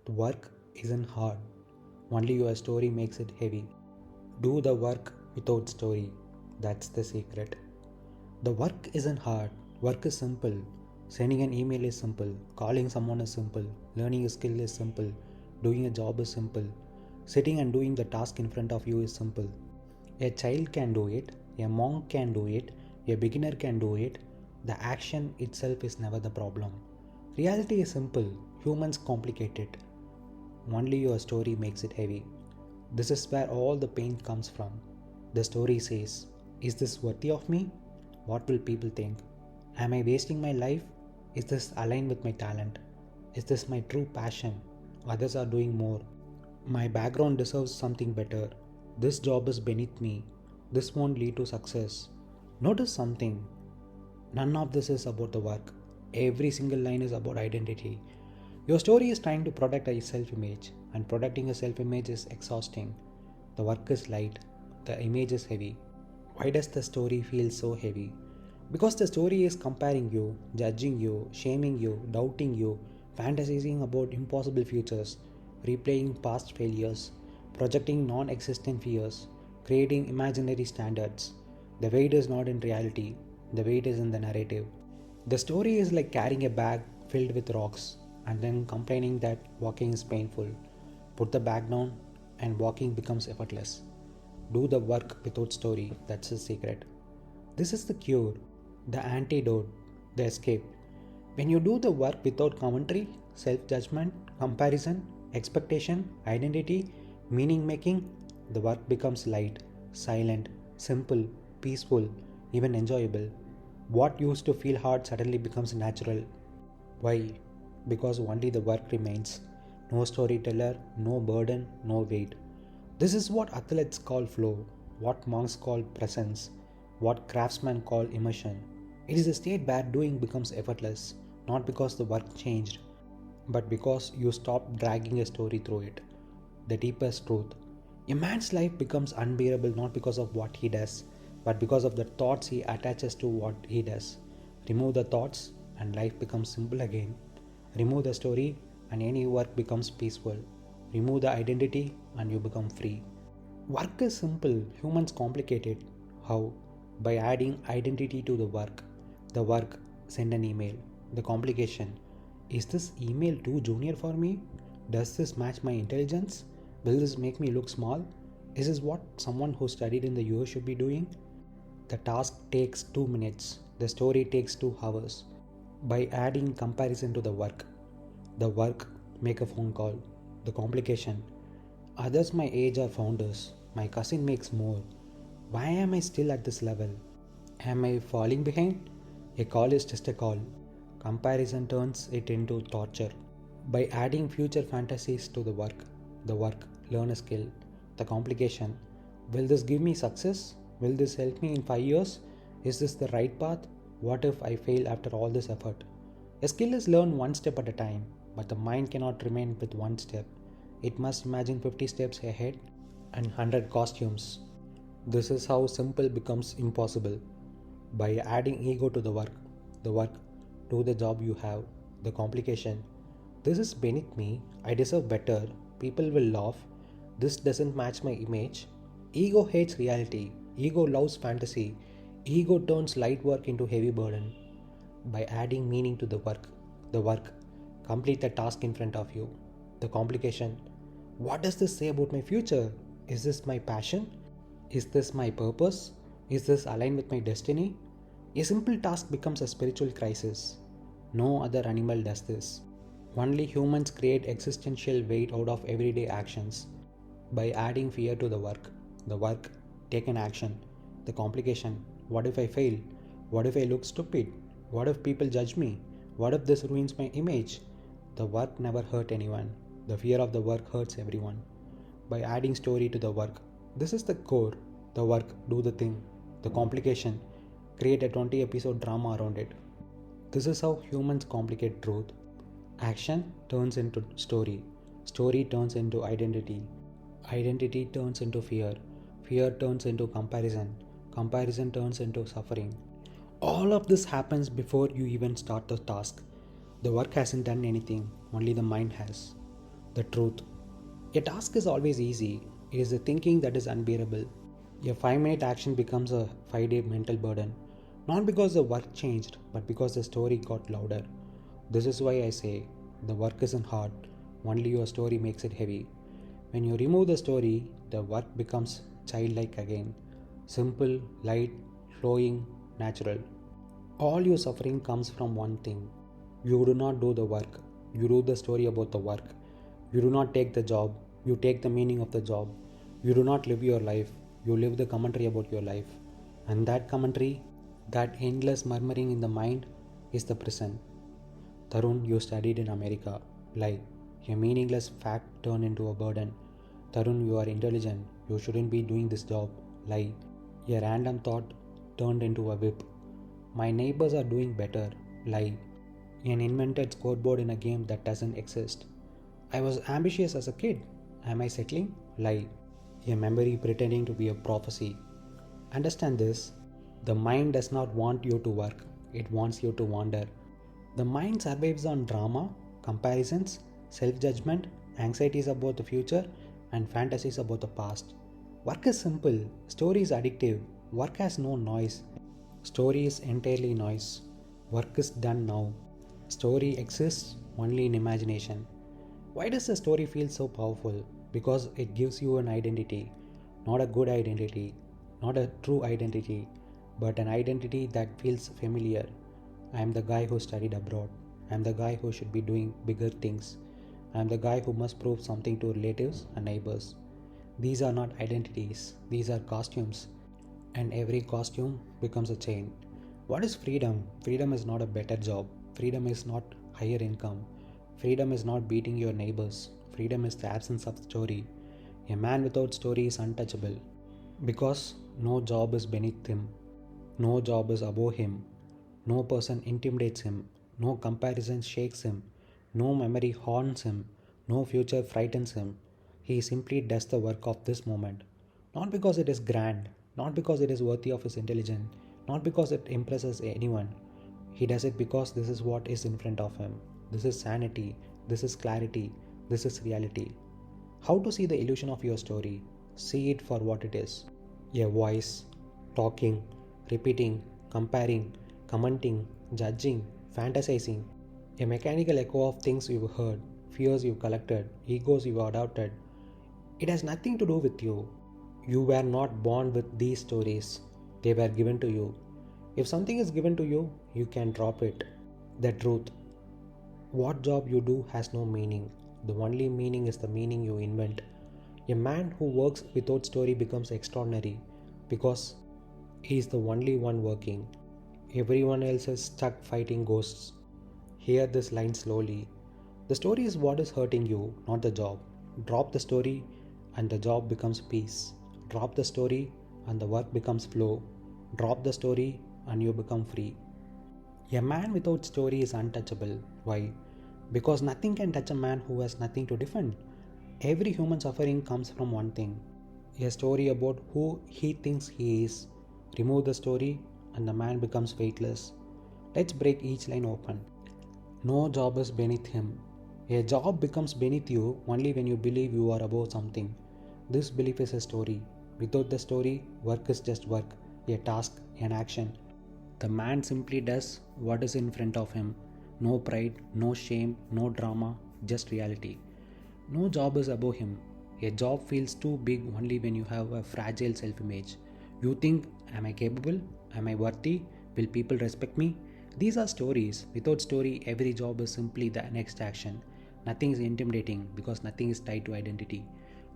The work isn't hard, only your story makes it heavy. Do the work without story. That's the secret. The work isn't hard, work is simple. Sending an email is simple, calling someone is simple, learning a skill is simple, doing a job is simple, sitting and doing the task in front of you is simple. A child can do it, a monk can do it, a beginner can do it. The action itself is never the problem. Reality is simple, humans complicate it. Only your story makes it heavy. This is where all the pain comes from. The story says, is this worthy of me? What will people think? Am I wasting my life? Is this aligned with my talent? Is this my true passion? Others are doing more. My background deserves something better. This job is beneath me. This won't lead to success. Notice something. None of this is about the work. Every single line is about identity. Your story is trying to protect a self image, and protecting a self image is exhausting. The work is light, the image is heavy. Why does the story feel so heavy? Because the story is comparing you, judging you, shaming you, doubting you, fantasizing about impossible futures, replaying past failures, projecting non existent fears, creating imaginary standards. The weight is not in reality, the weight is in the narrative. The story is like carrying a bag filled with rocks and then complaining that walking is painful. Put the bag down and walking becomes effortless. Do the work without story, that's the secret. This is the cure, the antidote, the escape. When you do the work without commentary, self judgment, comparison, expectation, identity, meaning making, the work becomes light, silent, simple, peaceful, even enjoyable. What used to feel hard suddenly becomes natural. Why? Because only the work remains. No storyteller, no burden, no weight. This is what athletes call flow, what monks call presence, what craftsmen call immersion. It is a state where doing becomes effortless, not because the work changed, but because you stop dragging a story through it. The deepest truth. A man's life becomes unbearable not because of what he does, but because of the thoughts he attaches to what he does. Remove the thoughts, and life becomes simple again. Remove the story, and any work becomes peaceful. Remove the identity, and you become free. Work is simple, humans complicate it. How? By adding identity to the work. The work, send an email. The complication. Is this email too junior for me? Does this match my intelligence? Will this make me look small? Is this what someone who studied in the US should be doing? The task takes 2 minutes. The story takes 2 hours. By adding comparison to the work, make a phone call. The complication. Others my age are founders. My cousin makes more. Why am I still at this level? Am I falling behind? A call is just a call. Comparison turns it into torture. By adding future fantasies to the work, learn a skill. The complication. Will this give me success? Will this help me in 5 years? Is this the right path? What if I fail after all this effort? A skill is learned one step at a time, but the mind cannot remain with one step. It must imagine 50 steps ahead and 100 costumes. This is how simple becomes impossible. By adding ego to the work, do the job you have. The complication. This is beneath me, I deserve better, people will laugh, this doesn't match my image. Ego hates reality, ego loves fantasy, ego turns light work into heavy burden. By adding meaning to the work, complete the task in front of you. The complication. What does this say about my future? Is this my passion? Is this my purpose? Is this aligned with my destiny? A simple task becomes a spiritual crisis. No other animal does this. Only humans create existential weight out of everyday actions. By adding fear to the work, take an action. The complication. What if I fail? What if I look stupid? What if people judge me? What if this ruins my image? The work never hurt anyone. The fear of the work hurts everyone. By adding story to the work. This is the core. The work, do the thing. The complication. Create a 20 episode drama around it. This is how humans complicate truth. Action turns into story. Story turns into identity. Identity turns into fear. Fear turns into comparison. Comparison turns into suffering. All of this happens before you even start the task. The work hasn't done anything, only the mind has. The truth. A task is always easy. It is the thinking that is unbearable. A 5-minute action becomes a 5-day mental burden. Not because the work changed, but because the story got louder. This is why I say the work isn't hard, only your story makes it heavy. When you remove the story, the work becomes childlike again. Simple, light, flowing, natural. All your suffering comes from one thing. You do not do the work. You do the story about the work. You do not take the job. You take the meaning of the job. You do not live your life. You live the commentary about your life. And that commentary, that endless murmuring in the mind, is the prison. Tarun, you studied in America. Lie. A meaningless fact turned into a burden. Tarun, you are intelligent. You shouldn't be doing this job. Lie. A random thought turned into a whip. My neighbors are doing better. Lie. An invented scoreboard in a game that doesn't exist. I was ambitious as a kid. Am I settling? Lie. A memory pretending to be a prophecy. Understand this. The mind does not want you to work. It wants you to wander. The mind survives on drama, comparisons, self-judgment, anxieties about the future, and fantasies about the past. Work is simple. Story is addictive. Work has no noise. Story is entirely noise. Work is done now. Story exists only in imagination. Why does the story feel so powerful? Because it gives you an identity. Not a good identity, not a true identity, but an identity that feels familiar. I am the guy who studied abroad. I am the guy who should be doing bigger things. I am the guy who must prove something to relatives and neighbors. These are not identities, these are costumes. And every costume becomes a chain. What is freedom? Freedom is not a better job. Freedom is not higher income. Freedom is not beating your neighbors. Freedom is the absence of story. A man without story is untouchable because no job is beneath him. No job is above him. No person intimidates him. No comparison shakes him. No memory haunts him. No future frightens him. He simply does the work of this moment. Not because it is grand, not because it is worthy of his intelligence, not because it impresses anyone. He does it because this is what is in front of him. This is sanity. This is clarity. This is reality. How to see the illusion of your story? See it for what it is. A voice, talking, repeating, comparing, commenting, judging, fantasizing. A mechanical echo of things you've heard, fears you've collected, egos you've adopted. It has nothing to do with you. You were not born with these stories. They were given to you. If something is given to you, you can drop it. The truth. What job you do has no meaning. The only meaning is the meaning you invent. A man who works without story becomes extraordinary because he is the only one working. Everyone else is stuck fighting ghosts. Hear this line slowly. The story is what is hurting you, not the job. Drop the story and the job becomes peace. Drop the story and the work becomes flow. Drop the story and you become free. A man without story is untouchable. Why? Because nothing can touch a man who has nothing to defend. Every human suffering comes from one thing. A story about who he thinks he is. Remove the story and the man becomes weightless. Let's break each line open. No job is beneath him. A job becomes beneath you only when you believe you are above something. This belief is a story. Without the story, work is just work, a task, an action. The man simply does what is in front of him. No pride, no shame, no drama, just reality. No job is above him. A job feels too big only when you have a fragile self-image. You think, am I capable? Am I worthy? Will people respect me? These are stories. Without story, every job is simply the next action. Nothing is intimidating because nothing is tied to identity.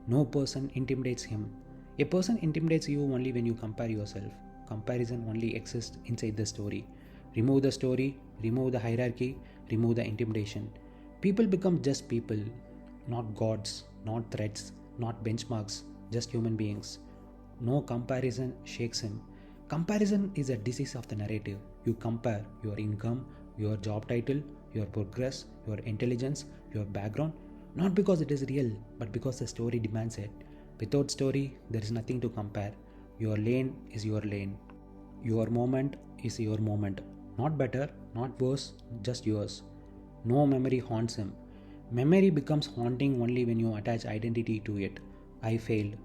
No person intimidates him. A person intimidates you only when you compare yourself. Comparison only exists inside the story. Remove the story, remove the hierarchy, remove the intimidation. People become just people, not gods, not threats, not benchmarks, just human beings. No comparison shakes him. Comparison is a disease of the narrative. You compare your income, your job title, your progress, your intelligence, your background, not because it is real, but because the story demands it. Without story, there is nothing to compare. Your lane is your lane. Your moment is your moment. Not better, not worse, just yours. No memory haunts him. Memory becomes haunting only when you attach identity to it. I failed.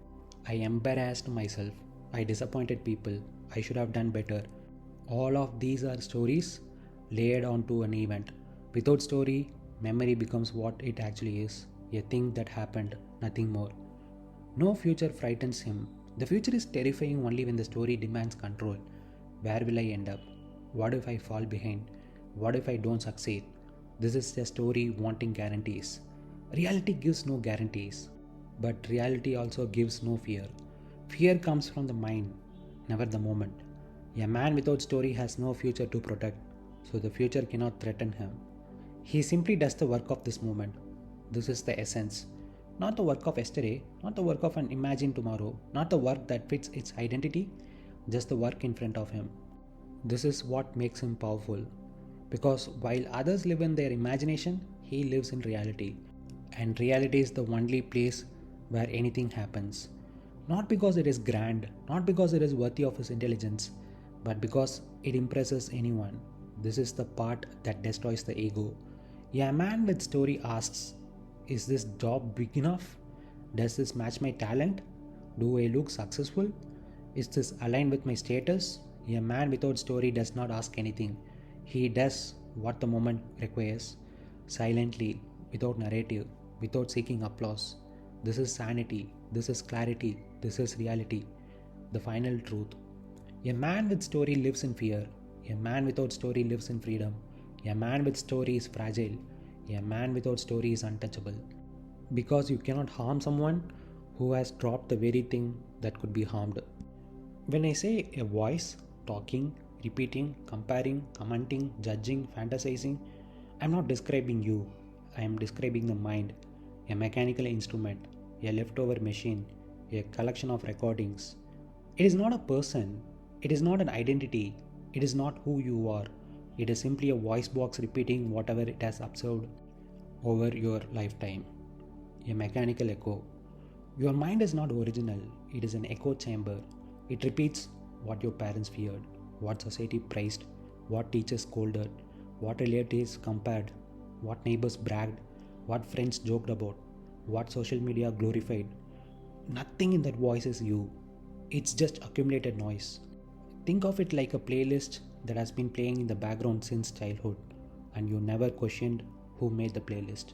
I embarrassed myself. I disappointed people. I should have done better. All of these are stories layered onto an event. Without story, memory becomes what it actually is, a thing that happened, nothing more. No future frightens him. The future is terrifying only when the story demands control. Where will I end up? What if I fall behind? What if I don't succeed? This is a story wanting guarantees. Reality gives no guarantees, but reality also gives no fear. Fear comes from the mind, never the moment. A man without story has no future to protect, so the future cannot threaten him. He simply does the work of this moment. This is the essence. Not the work of yesterday, not the work of an imagined tomorrow, not the work that fits its identity, just the work in front of him. This is what makes him powerful. Because while others live in their imagination, he lives in reality. And reality is the only place where anything happens. Not because it is grand, not because it is worthy of his intelligence, but because it impresses anyone. This is the part that destroys the ego. A man with story asks, is this job big enough? Does this match my talent? Do I look successful? Is this aligned with my status? A man without story does not ask anything. He does what the moment requires, silently, without narrative, without seeking applause. This is sanity, this is clarity, this is reality, the final truth. A man with story lives in fear. A man without story lives in freedom. A man with story is fragile. A man without story is untouchable. Because you cannot harm someone who has dropped the very thing that could be harmed. When I say a voice, talking, repeating, comparing, commenting, judging, fantasizing, I am not describing you. I am describing the mind, a mechanical instrument, a leftover machine, a collection of recordings. It is not a person. It is not an identity. It is not who you are. It is simply a voice box repeating whatever it has observed over your lifetime. A mechanical echo. Your mind is not original. It is an echo chamber. It repeats what your parents feared, what society praised, what teachers scolded, what relatives compared, what neighbors bragged, what friends joked about, what social media glorified. Nothing in that voice is you. It's just accumulated noise. Think of it like a playlist that has been playing in the background since childhood, and you never questioned who made the playlist.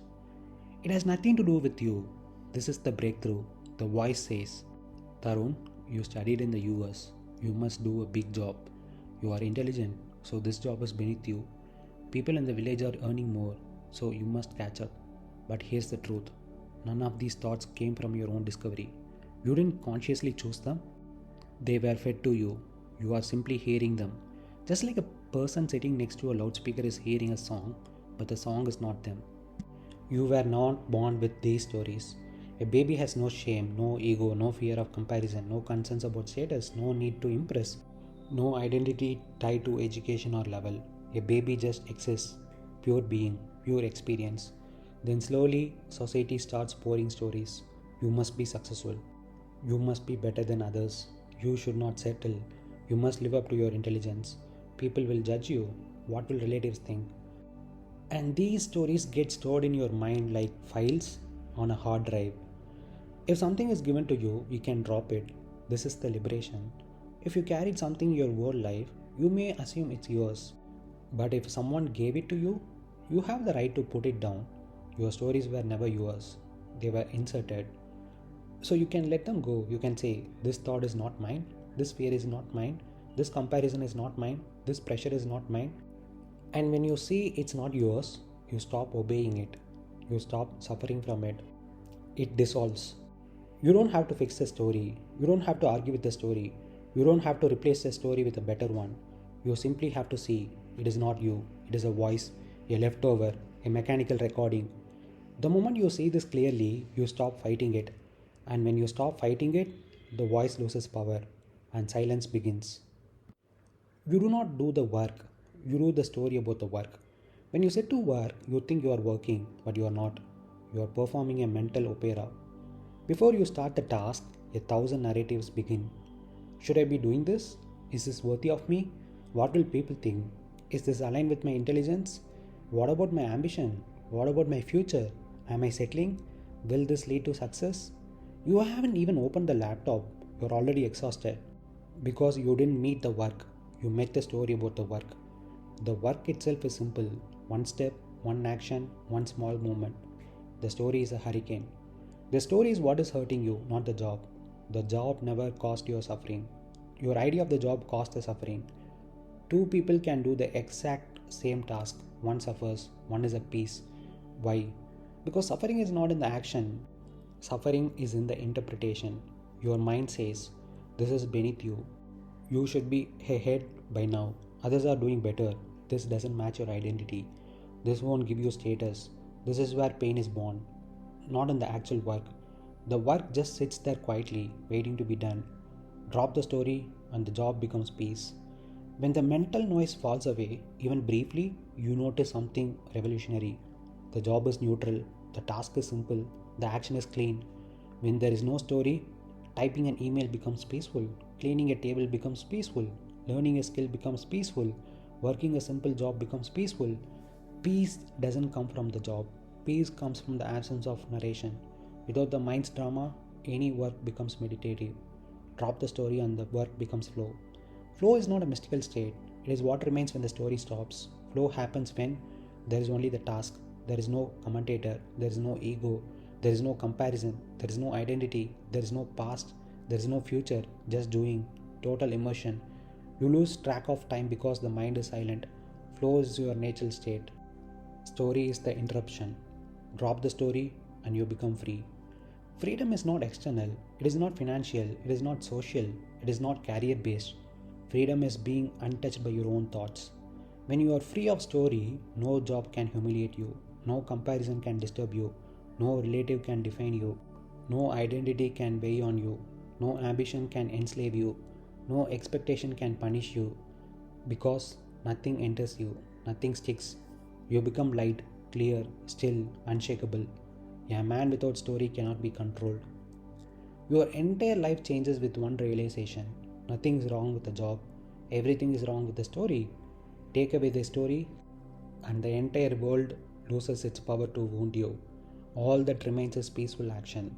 It has nothing to do with you. This is the breakthrough. The voice says, Tarun, you studied in the US. You must do a big job. You are intelligent, so this job is beneath you. People in the village are earning more, so you must catch up. But here's the truth. None of these thoughts came from your own discovery. You didn't consciously choose them. They were fed to you. You are simply hearing them. Just like a person sitting next to a loudspeaker is hearing a song, but the song is not them. You were not born with these stories. A baby has no shame, no ego, no fear of comparison, no concerns about status, no need to impress, no identity tied to education or level. A baby just exists, pure being, pure experience. Then slowly, society starts pouring stories. You must be successful. You must be better than others. You should not settle. You must live up to your intelligence. People will judge you. What will relatives think? And these stories get stored in your mind like files on a hard drive. If something is given to you, you can drop it. This is the liberation. If you carried something your whole life, you may assume it's yours. But if someone gave it to you, you have the right to put it down. Your stories were never yours. They were inserted. So you can let them go. You can say, this thought is not mine. This fear is not mine. This comparison is not mine. This pressure is not mine. And when you see it's not yours, you stop obeying it. You stop suffering from it. It dissolves. You don't have to fix the story. You don't have to argue with the story. You don't have to replace the story with a better one. You simply have to see it is not you. It is a voice, a leftover, a mechanical recording. The moment you see this clearly, you stop fighting it. And when you stop fighting it, the voice loses power and silence begins. You do not do the work, you do the story about the work. When you sit to work, you think you are working, but you are not. You are performing a mental opera. Before you start the task, 1,000 narratives begin. Should I be doing this? Is this worthy of me? What will people think? Is this aligned with my intelligence? What about my ambition? What about my future? Am I settling? Will this lead to success? You haven't even opened the laptop. You're already exhausted because you didn't meet the work. You met the story about the work. The work itself is simple: one step, one action, one small movement. The story is a hurricane. The story is what is hurting you, not the job. The job never caused your suffering. Your idea of the job caused the suffering. Two people can do the exact same task. One suffers, one is at peace. Why? Because suffering is not in the action, suffering is in the interpretation. Your mind says, this is beneath you. You should be ahead by now. Others are doing better. This doesn't match your identity. This won't give you status. This is where pain is born, not in the actual work. The work just sits there quietly, waiting to be done. Drop the story, and the job becomes peace. When the mental noise falls away, even briefly, you notice something revolutionary. The job is neutral, the task is simple, the action is clean. When there is no story, typing an email becomes peaceful, cleaning a table becomes peaceful, learning a skill becomes peaceful, working a simple job becomes peaceful. Peace doesn't come from the job, peace comes from the absence of narration. Without the mind's drama, any work becomes meditative. Drop the story and the work becomes flow. Flow is not a mystical state, it is what remains when the story stops. Flow happens when there is only the task, there is no commentator, there is no ego, there is no comparison, there is no identity, there is no past, there is no future, just doing, total immersion. You lose track of time because the mind is silent. Flow is your natural state. Story is the interruption. Drop the story and you become free. Freedom is not external, it is not financial, it is not social, it is not career based. Freedom is being untouched by your own thoughts. When you are free of story, no job can humiliate you, no comparison can disturb you, no relative can define you, no identity can weigh on you, no ambition can enslave you, no expectation can punish you, because nothing enters you, nothing sticks. You become light, clear, still, unshakable. A man without story cannot be controlled. Your entire life changes with one realization. Nothing is wrong with the job, everything is wrong with the story. Take away the story, and the entire world loses its power to wound you. All that remains is peaceful action,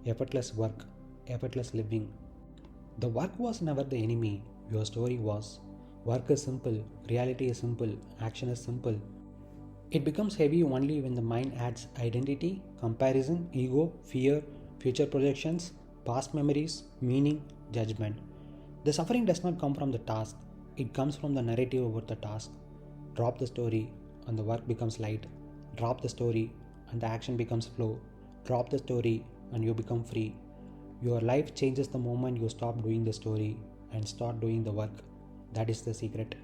effortless work, effortless living. The work was never the enemy, your story was. Work is simple, reality is simple, action is simple. It becomes heavy only when the mind adds identity, comparison, ego, fear, future projections, past memories, meaning, judgment. The suffering does not come from the task, it comes from the narrative about the task. Drop the story and the work becomes light. Drop the story and the action becomes flow. Drop the story and you become free. Your life changes the moment you stop doing the story and start doing the work. That is the secret.